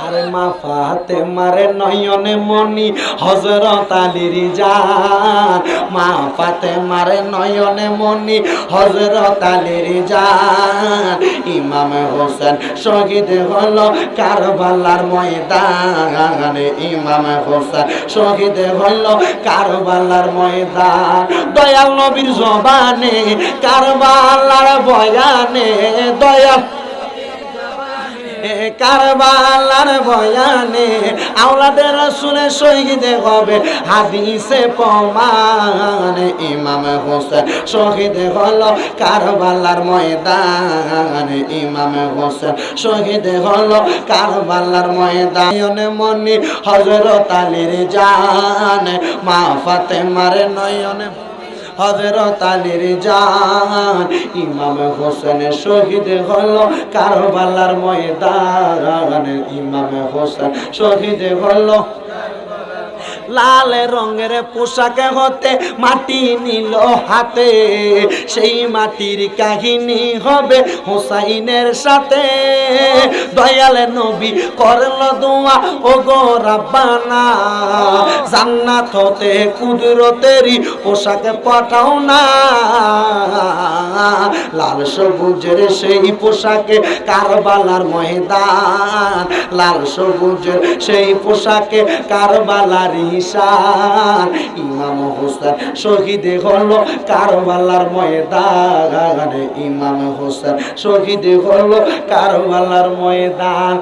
আরে মা ফাতেমার নয়নে মনি হযরত আলীর জান, মা ফাতেমার নয়নে মনি হযরত আলীর জান। ইমাম হোসেন শহীদ হলো কারবালার ময়দানে, ইমাম হোসেন শহীদ হলো কারবালার ময়দান। দয়াল নবীর জবানে কারবালার বয়ানে, দয়াল কারবালার বয়ানে আওলাদে রাসূলের শহীদ হবে হাদিসে প্রমাণ। ইমাম হোসেন শহীদ হলো কারবালার ময়দানে, ইমাম হোসেন শহীদ হলো কারবালার ময়দানে। মনি হযরত আলীর জান, মা ফাতেমার নয়নে হযরত আলীর জান। ইমাম হোসেন শহীদ হলো কারবালার ময়দানে, ইমাম হোসেন শহীদ হলো। লাল রঙের পোশাকে হতে মাটি নিল হাতে, সেই মাটির কাহিনী হবে হুসাইনের সাথে। দয়াল নবী করল দোয়া, ও গো রাব্বানা জান্নাত হতে কুদরতেরই পোশাকে পাঠাও না। লাল সবুজের সেই পোশাকে কারবালার ময়দান, লাল সবুজের সেই পোশাকে কারবালার ঈশান। ইমাম হোসেন শহীদ হলো কারবালার ময়দানে, ইমাম হোসেন শহীদ হলো কারবালার ময়দান।